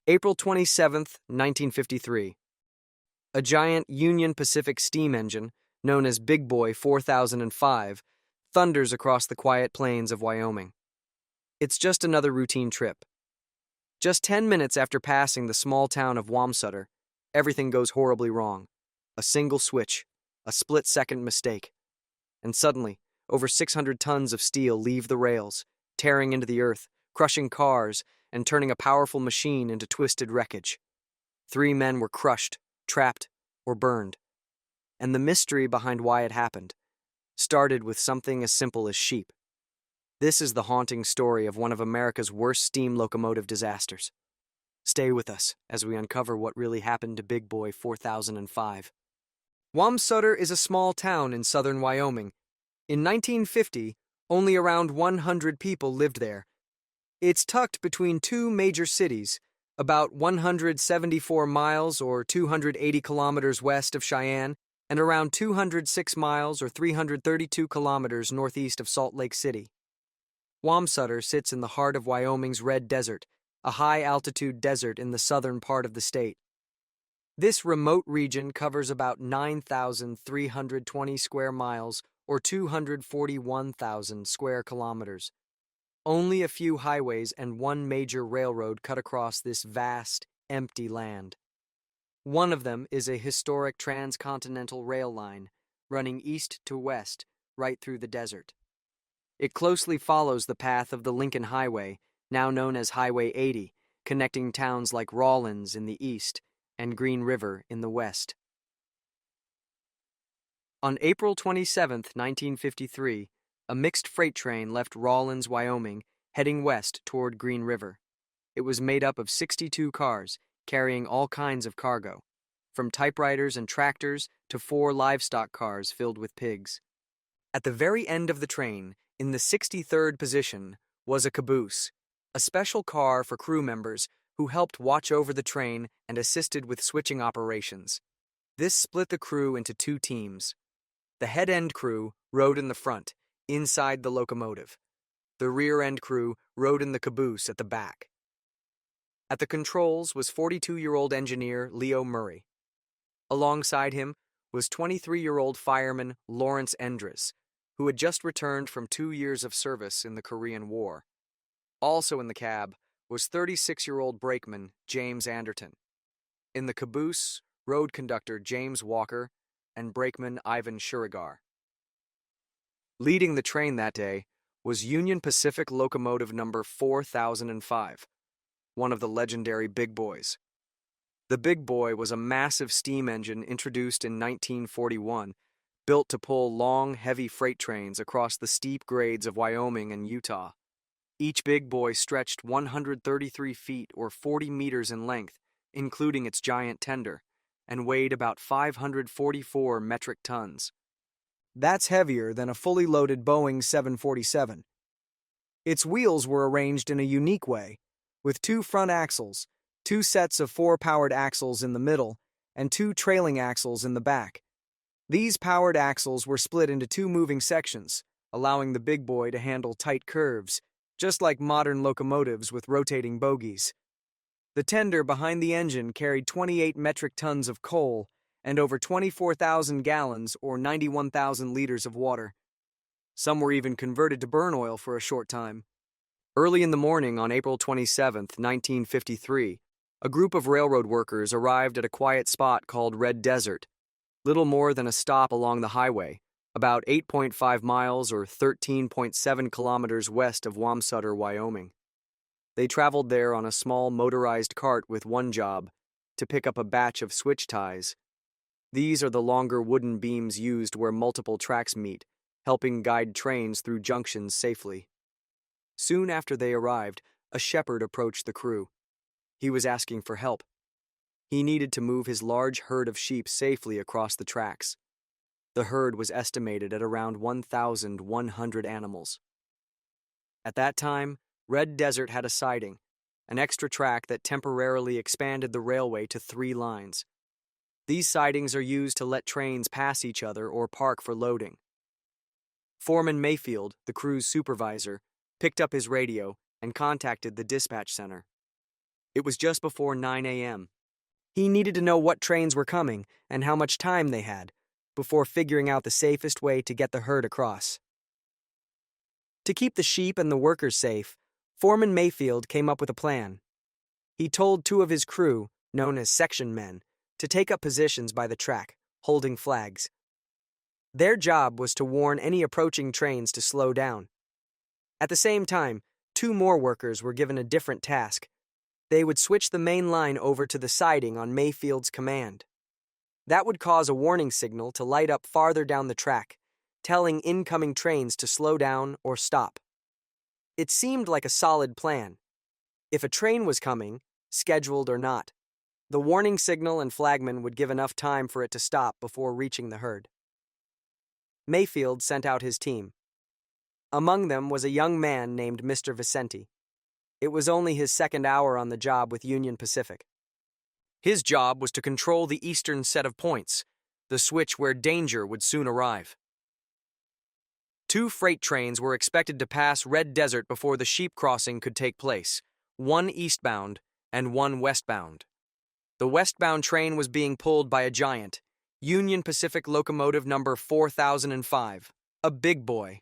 April 27, 1953. A giant Union Pacific steam engine, known as Big Boy 4005, thunders across the quiet plains of Wyoming. It's just another routine trip. Just 10 minutes after passing the small town of Wamsutter, everything goes horribly wrong. A single switch, a split-second mistake. And suddenly, over 600 tons of steel leave the rails, tearing into the earth, crushing cars, and turning a powerful machine into twisted wreckage. 3 men were crushed, trapped, or burned. And the mystery behind why it happened started with something as simple as sheep. This is the haunting story of one of America's worst steam locomotive disasters. Stay with us as we uncover what really happened to Big Boy 4005. Wamsutter is a small town in southern Wyoming. In 1950, only around 100 people lived there. It's tucked between two major cities, about 174 miles or 280 kilometers west of Cheyenne, and around 206 miles or 332 kilometers northeast of Salt Lake City. Wamsutter sits in the heart of Wyoming's Red Desert, a high-altitude desert in the southern part of the state. This remote region covers about 9,320 square miles or 241,000 square kilometers. Only a few highways and one major railroad cut across this vast, empty land. One of them is a historic transcontinental rail line running east to west right through the desert. It closely follows the path of the Lincoln Highway, now known as Highway 80, connecting towns like Rawlins in the east and Green River in the west. On April 27, 1953, a mixed freight train left Rawlins, Wyoming, heading west toward Green River. It was made up of 62 cars, carrying all kinds of cargo, from typewriters and tractors to 4 livestock cars filled with pigs. At the very end of the train, in the 63rd position, was a caboose, a special car for crew members who helped watch over the train and assisted with switching operations. This split the crew into 2 teams. The head-end crew rode in the front, inside the locomotive. The rear-end crew rode in the caboose at the back. At the controls was 42-year-old engineer Leo Murray. Alongside him was 23-year-old fireman Lawrence Endres, who had just returned from 2 years of service in the Korean War. Also in the cab was 36-year-old brakeman James Anderton. In the caboose, road conductor James Walker and brakeman Ivan Shurigar. Leading the train that day was Union Pacific Locomotive number 4005, one of the legendary Big Boys. The Big Boy was a massive steam engine introduced in 1941, built to pull long, heavy freight trains across the steep grades of Wyoming and Utah. Each Big Boy stretched 133 feet or 40 meters in length, including its giant tender, and weighed about 544 metric tons. That's heavier than a fully loaded Boeing 747. Its wheels were arranged in a unique way, with 2 front axles, 2 sets of 4 powered axles in the middle, and 2 trailing axles in the back. These powered axles were split into 2 moving sections, allowing the Big Boy to handle tight curves, just like modern locomotives with rotating bogies. The tender behind the engine carried 28 metric tons of coal and over 24,000 gallons or 91,000 liters of water. Some were even converted to burn oil for a short time. Early in the morning on April 27, 1953, a group of railroad workers arrived at a quiet spot called Red Desert, little more than a stop along the highway, about 8.5 miles or 13.7 kilometers west of Wamsutter, Wyoming. They traveled there on a small motorized cart with one job, to pick up a batch of switch ties. These are the longer wooden beams used where multiple tracks meet, helping guide trains through junctions safely. Soon after they arrived, a shepherd approached the crew. He was asking for help. He needed to move his large herd of sheep safely across the tracks. The herd was estimated at around 1,100 animals. At that time, Red Desert had a siding, an extra track that temporarily expanded the railway to 3 lines. These sidings are used to let trains pass each other or park for loading. Foreman Mayfield, the crew's supervisor, picked up his radio and contacted the dispatch center. It was just before 9 a.m. He needed to know what trains were coming and how much time they had before figuring out the safest way to get the herd across. To keep the sheep and the workers safe, Foreman Mayfield came up with a plan. He told two of his crew, known as section men, to take up positions by the track, holding flags. Their job was to warn any approaching trains to slow down. At the same time, two more workers were given a different task. They would switch the main line over to the siding on Mayfield's command. That would cause a warning signal to light up farther down the track, telling incoming trains to slow down or stop. It seemed like a solid plan. If a train was coming, scheduled or not, the warning signal and flagman would give enough time for it to stop before reaching the herd. Mayfield sent out his team. Among them was a young man named Mr. Vicente. It was only his second hour on the job with Union Pacific. His job was to control the eastern set of points, the switch where danger would soon arrive. Two freight trains were expected to pass Red Desert before the sheep crossing could take place, one eastbound and one westbound. The westbound train was being pulled by a giant, Union Pacific Locomotive number 4005, a big boy.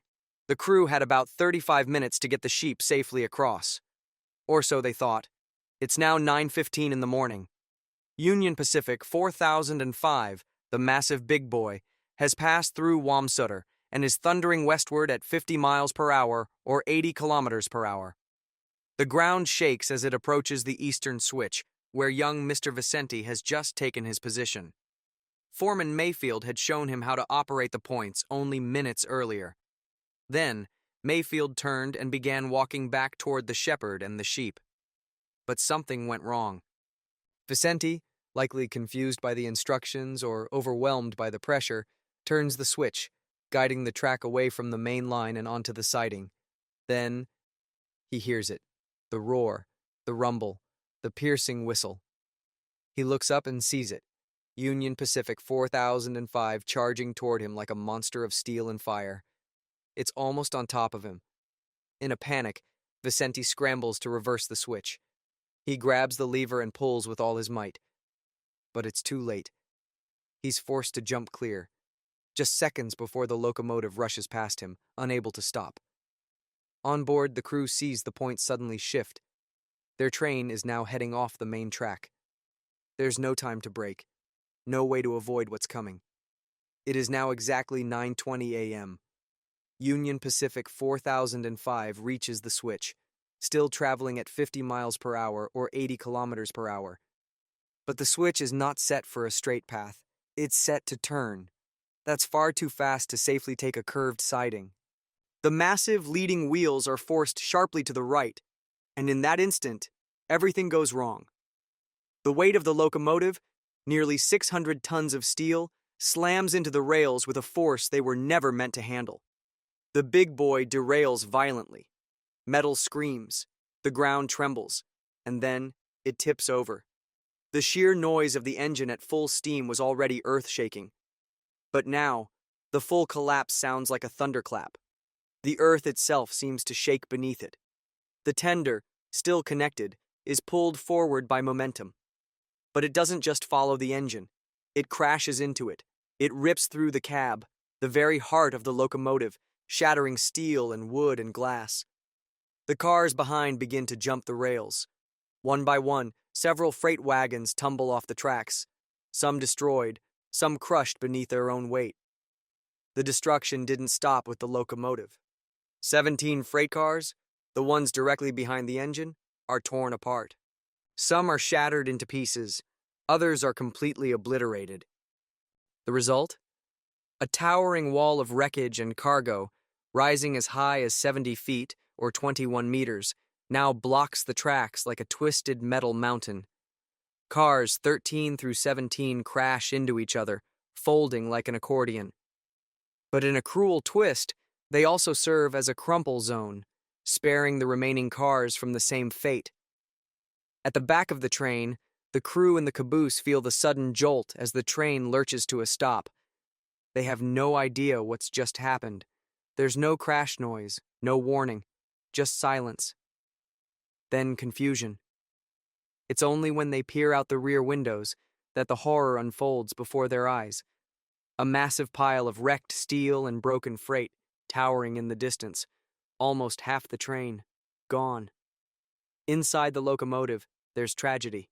The crew had about 35 minutes to get the sheep safely across. Or so they thought. It's now 9:15 in the morning. Union Pacific 4005, the massive big boy, has passed through Wamsutter and is thundering westward at 50 miles per hour or 80 kilometers per hour. The ground shakes as it approaches the eastern switch, where young Mr. Vicente has just taken his position. Foreman Mayfield had shown him how to operate the points only minutes earlier. Then, Mayfield turned and began walking back toward the shepherd and the sheep. But something went wrong. Vicente, likely confused by the instructions or overwhelmed by the pressure, turns the switch, guiding the track away from the main line and onto the siding. Then, he hears it. The roar, the rumble, the piercing whistle. He looks up and sees it. Union Pacific 4005 charging toward him like a monster of steel and fire. It's almost on top of him. In a panic, Vicente scrambles to reverse the switch. He grabs the lever and pulls with all his might. But it's too late. He's forced to jump clear, just seconds before the locomotive rushes past him, unable to stop. On board, the crew sees the point suddenly shift. Their train is now heading off the main track. There's no time to brake, no way to avoid what's coming. It is now exactly 9:20 a.m. Union Pacific 4005 reaches the switch, still traveling at 50 miles per hour or 80 kilometers per hour. But the switch is not set for a straight path. It's set to turn. That's far too fast to safely take a curved siding. The massive leading wheels are forced sharply to the right, and in that instant, everything goes wrong. The weight of the locomotive, nearly 600 tons of steel, slams into the rails with a force they were never meant to handle. The big boy derails violently. Metal screams, the ground trembles, and then it tips over. The sheer noise of the engine at full steam was already earth-shaking. But now, the full collapse sounds like a thunderclap. The earth itself seems to shake beneath it. The tender, still connected, is pulled forward by momentum. But it doesn't just follow the engine. It crashes into it. It rips through the cab, the very heart of the locomotive, shattering steel and wood and glass. The cars behind begin to jump the rails. One by one, several freight wagons tumble off the tracks, some destroyed, some crushed beneath their own weight. The destruction didn't stop with the locomotive. 17 freight cars, the ones directly behind the engine, are torn apart. Some are shattered into pieces, others are completely obliterated. The result? A towering wall of wreckage and cargo, rising as high as 70 feet, or 21 meters, now blocks the tracks like a twisted metal mountain. Cars 13 through 17 crash into each other, folding like an accordion. But in a cruel twist, they also serve as a crumple zone, sparing the remaining cars from the same fate. At the back of the train, the crew and the caboose feel the sudden jolt as the train lurches to a stop. They have no idea what's just happened. There's no crash noise, no warning, just silence. Then confusion. It's only when they peer out the rear windows that the horror unfolds before their eyes. A massive pile of wrecked steel and broken freight towering in the distance, almost half the train, gone. Inside the locomotive, there's tragedy.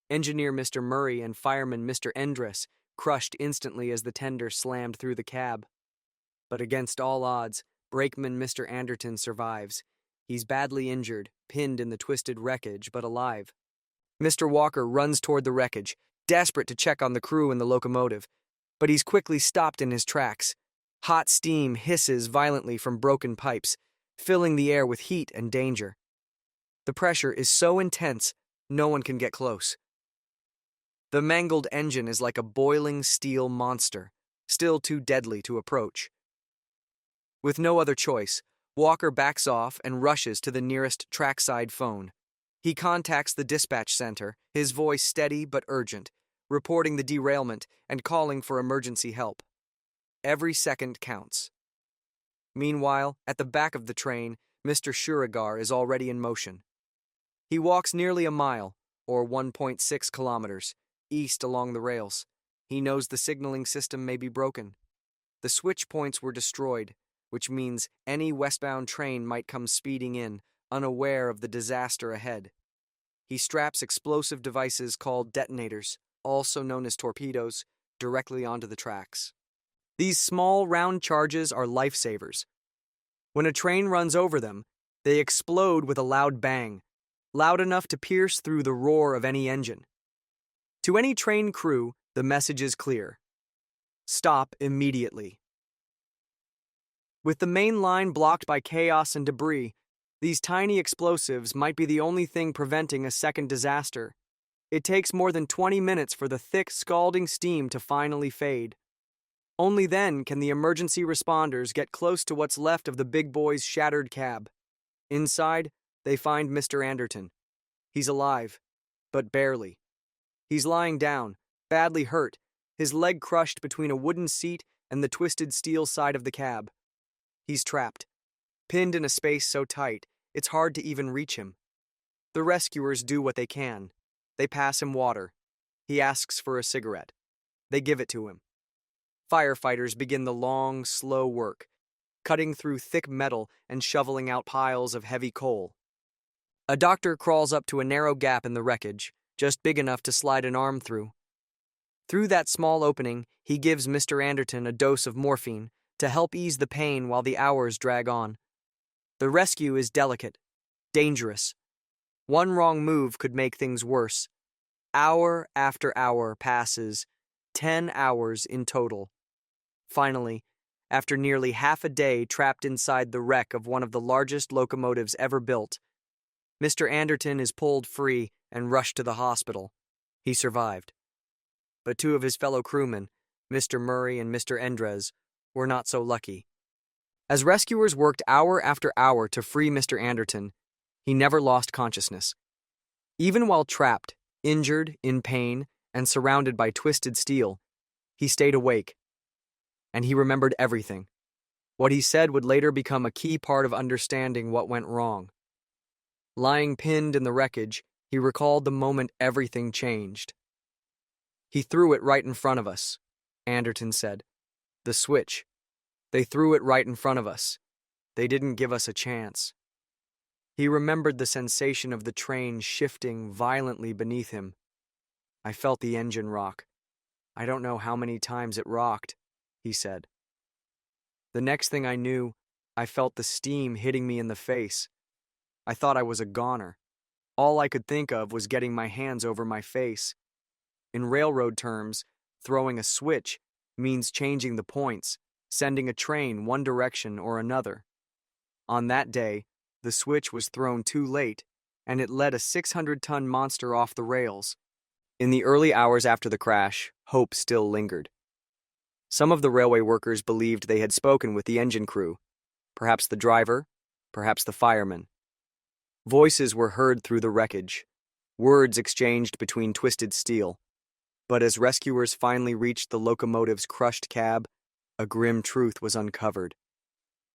Engineer Mr. Murray and fireman Mr. Endres crushed instantly as the tender slammed through the cab. But against all odds, brakeman Mr. Anderton survives. He's badly injured, pinned in the twisted wreckage, but alive. Mr. Walker runs toward the wreckage, desperate to check on the crew in the locomotive, but he's quickly stopped in his tracks. Hot steam hisses violently from broken pipes, filling the air with heat and danger. The pressure is so intense, no one can get close. The mangled engine is like a boiling steel monster, still too deadly to approach. With no other choice, Walker backs off and rushes to the nearest trackside phone. He contacts the dispatch center, his voice steady but urgent, reporting the derailment and calling for emergency help. Every second counts. Meanwhile, at the back of the train, Mr. Shurigar is already in motion. He walks nearly a mile, or 1.6 kilometers, east along the rails. He knows the signaling system may be broken. The switch points were destroyed, which means any westbound train might come speeding in, unaware of the disaster ahead. He straps explosive devices called detonators, also known as torpedoes, directly onto the tracks. These small, round charges are lifesavers. When a train runs over them, they explode with a loud bang, loud enough to pierce through the roar of any engine. To any train crew, the message is clear. Stop immediately. With the main line blocked by chaos and debris, these tiny explosives might be the only thing preventing a second disaster. It takes more than 20 minutes for the thick, scalding steam to finally fade. Only then can the emergency responders get close to what's left of the big boy's shattered cab. Inside, they find Mr. Anderton. He's alive, but barely. He's lying down, badly hurt, his leg crushed between a wooden seat and the twisted steel side of the cab. He's trapped, pinned in a space so tight, it's hard to even reach him. The rescuers do what they can. They pass him water. He asks for a cigarette. They give it to him. Firefighters begin the long, slow work, cutting through thick metal and shoveling out piles of heavy coal. A doctor crawls up to a narrow gap in the wreckage, just big enough to slide an arm through. Through that small opening, he gives Mr. Anderton a dose of morphine to help ease the pain while the hours drag on. The rescue is delicate, dangerous. One wrong move could make things worse. Hour after hour passes, 10 hours in total. Finally, after nearly half a day trapped inside the wreck of one of the largest locomotives ever built, Mr. Anderton is pulled free and rushed to the hospital. He survived. But two of his fellow crewmen, Mr. Murray and Mr. Endres, were not so lucky. As rescuers worked hour after hour to free Mr. Anderton, he never lost consciousness. Even while trapped, injured, in pain, and surrounded by twisted steel, he stayed awake. And he remembered everything. What he said would later become a key part of understanding what went wrong. Lying pinned in the wreckage, he recalled the moment everything changed. He threw it right in front of us, Anderton said. The switch. They threw it right in front of us. They didn't give us a chance. He remembered the sensation of the train shifting violently beneath him. I felt the engine rock. I don't know how many times it rocked, he said. The next thing I knew, I felt the steam hitting me in the face. I thought I was a goner. All I could think of was getting my hands over my face. In railroad terms, throwing a switch means changing the points, sending a train one direction or another. On that day, the switch was thrown too late, and it led a 600-ton monster off the rails. In the early hours after the crash, hope still lingered. Some of the railway workers believed they had spoken with the engine crew, perhaps the driver, perhaps the fireman. Voices were heard through the wreckage, words exchanged between twisted steel. But as rescuers finally reached the locomotive's crushed cab, a grim truth was uncovered.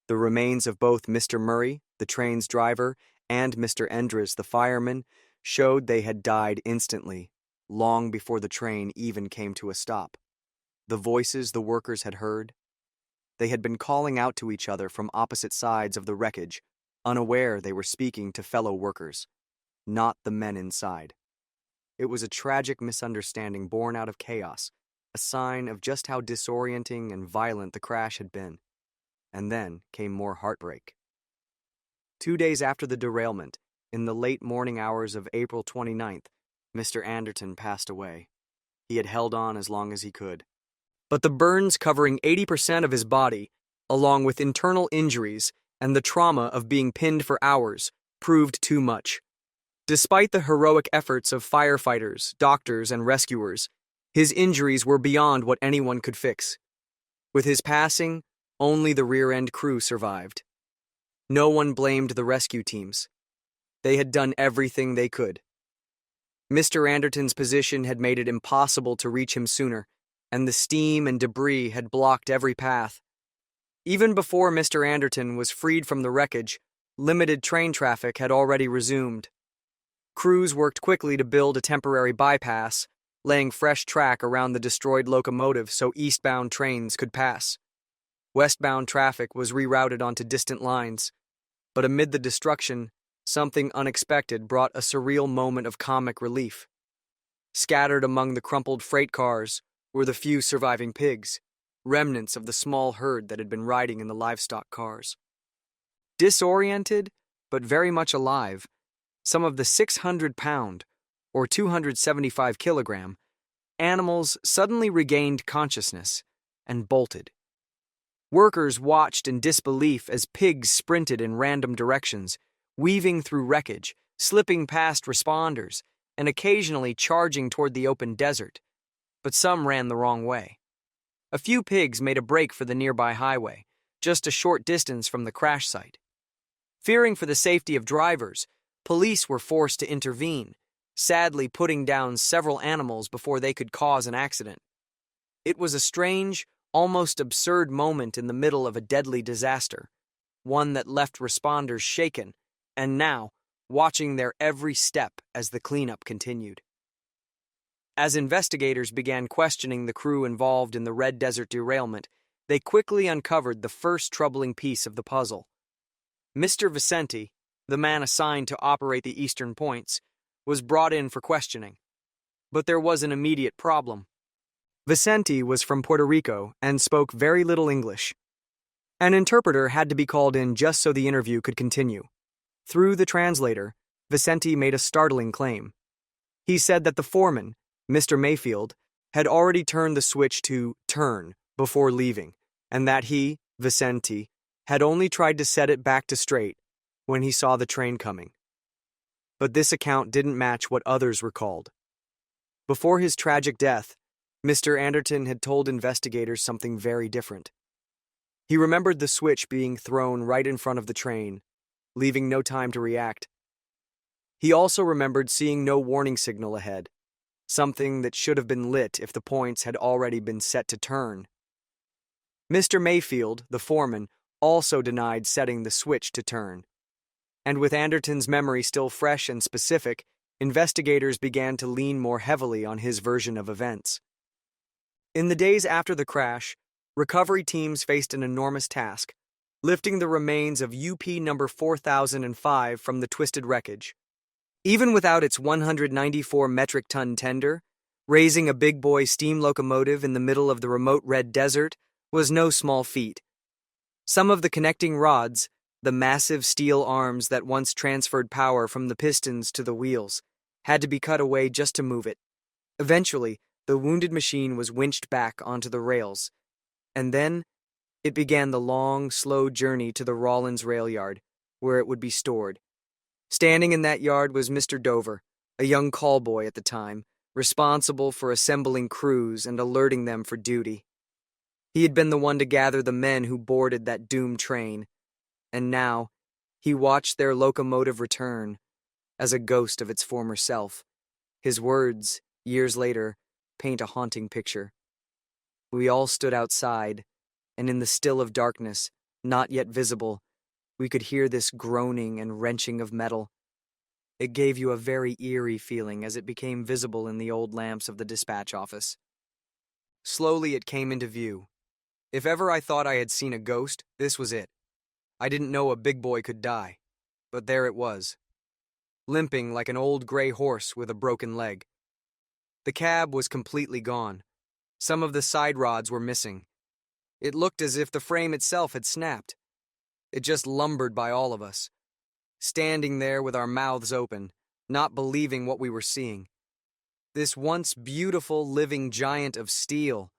The remains of both Mr. Murray, the train's driver, and Mr. Endres, the fireman, showed they had died instantly, long before the train even came to a stop. The voices the workers had heard, they had been calling out to each other from opposite sides of the wreckage, unaware they were speaking to fellow workers, not the men inside. It was a tragic misunderstanding born out of chaos, a sign of just how disorienting and violent the crash had been. And then came more heartbreak. 2 days after the derailment, in the late morning hours of April 29th, Mr. Anderton passed away. He had held on as long as he could. But the burns covering 80% of his body, along with internal injuries and the trauma of being pinned for hours, proved too much. Despite the heroic efforts of firefighters, doctors, and rescuers, his injuries were beyond what anyone could fix. With his passing, only the rear-end crew survived. No one blamed the rescue teams. They had done everything they could. Mr. Anderton's position had made it impossible to reach him sooner, and the steam and debris had blocked every path. Even before Mr. Anderton was freed from the wreckage, limited train traffic had already resumed. Crews worked quickly to build a temporary bypass, laying fresh track around the destroyed locomotive so eastbound trains could pass. Westbound traffic was rerouted onto distant lines, but amid the destruction, something unexpected brought a surreal moment of comic relief. Scattered among the crumpled freight cars were the few surviving pigs, remnants of the small herd that had been riding in the livestock cars. Disoriented, but very much alive, some of the 600-pound, or 275-kilogram, animals suddenly regained consciousness and bolted. Workers watched in disbelief as pigs sprinted in random directions, weaving through wreckage, slipping past responders, and occasionally charging toward the open desert. But some ran the wrong way. A few pigs made a break for the nearby highway, just a short distance from the crash site. Fearing for the safety of drivers, police were forced to intervene, sadly putting down several animals before they could cause an accident. It was a strange, almost absurd moment in the middle of a deadly disaster, one that left responders shaken, and now watching their every step as the cleanup continued. As investigators began questioning the crew involved in the Red Desert derailment, they quickly uncovered the first troubling piece of the puzzle. Mr. Vicente, the man assigned to operate the eastern points, was brought in for questioning. But there was an immediate problem. Vicente was from Puerto Rico and spoke very little English. An interpreter had to be called in just so the interview could continue. Through the translator, Vicente made a startling claim. He said that the foreman, Mr. Mayfield, had already turned the switch to turn before leaving, and that he, Vicente, had only tried to set it back to straight when he saw the train coming. But this account didn't match what others recalled. Before his tragic death, Mr. Anderton had told investigators something very different. He remembered the switch being thrown right in front of the train, leaving no time to react. He also remembered seeing no warning signal ahead, something that should have been lit if the points had already been set to turn. Mr. Mayfield, the foreman, also denied setting the switch to turn. And with Anderton's memory still fresh and specific, investigators began to lean more heavily on his version of events. In the days after the crash, recovery teams faced an enormous task, lifting the remains of UP number 4005 from the twisted wreckage. Even without its 194 metric ton tender, raising a big boy steam locomotive in the middle of the remote Red Desert was no small feat. Some of the connecting rods, the massive steel arms that once transferred power from the pistons to the wheels, had to be cut away just to move it. Eventually, the wounded machine was winched back onto the rails, and then it began the long, slow journey to the Rawlins rail yard, where it would be stored. Standing in that yard was Mr. Dover, a young callboy at the time, responsible for assembling crews and alerting them for duty. He had been the one to gather the men who boarded that doomed train, and now he watched their locomotive return as a ghost of its former self. His words, years later, paint a haunting picture. We all stood outside, and in the still of darkness, not yet visible, we could hear this groaning and wrenching of metal. It gave you a very eerie feeling as it became visible in the old lamps of the dispatch office. Slowly it came into view. If ever I thought I had seen a ghost, this was it. I didn't know a big boy could die, but there it was, limping like an old gray horse with a broken leg. The cab was completely gone. Some of the side rods were missing. It looked as if the frame itself had snapped. It just lumbered by all of us, standing there with our mouths open, not believing what we were seeing. This once beautiful living giant of steel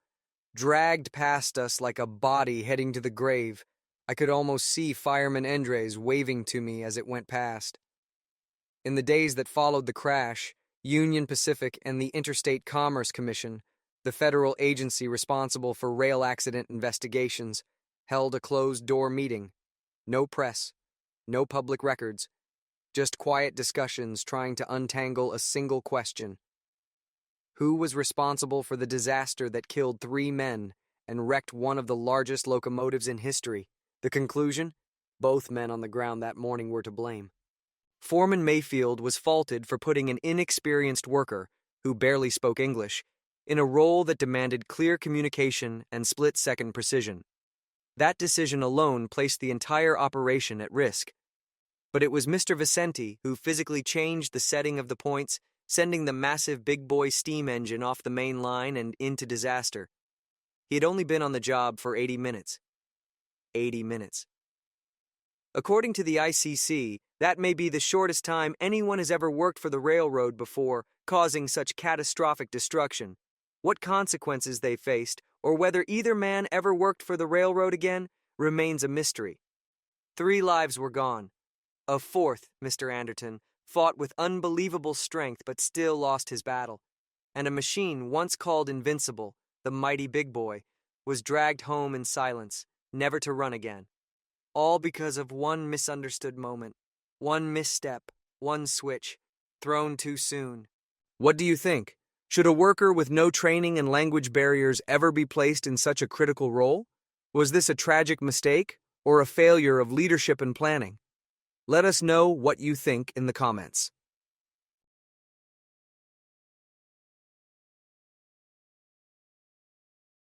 dragged past us like a body heading to the grave. I could almost see Fireman Endres waving to me as it went past. In the days that followed the crash, Union Pacific and the Interstate Commerce Commission, the federal agency responsible for rail accident investigations, held a closed-door meeting. No press, no public records, just quiet discussions trying to untangle a single question. Who was responsible for the disaster that killed 3 men and wrecked one of the largest locomotives in history? The conclusion? Both men on the ground that morning were to blame. Foreman Mayfield was faulted for putting an inexperienced worker, who barely spoke English, in a role that demanded clear communication and split-second precision. That decision alone placed the entire operation at risk. But it was Mr. Vicente who physically changed the setting of the points, sending the massive big boy steam engine off the main line and into disaster. He had only been on the job for 80 minutes. 80 minutes. According to the ICC, that may be the shortest time anyone has ever worked for the railroad before, causing such catastrophic destruction. What consequences they faced, or whether either man ever worked for the railroad again, remains a mystery. 3 lives were gone. A 4th, Mr. Anderton, fought with unbelievable strength but still lost his battle. And a machine once called invincible, the mighty big boy, was dragged home in silence, never to run again. All because of one misunderstood moment, one misstep, one switch, thrown too soon. What do you think? Should a worker with no training and language barriers ever be placed in such a critical role? Was this a tragic mistake or a failure of leadership and planning? Let us know what you think in the comments.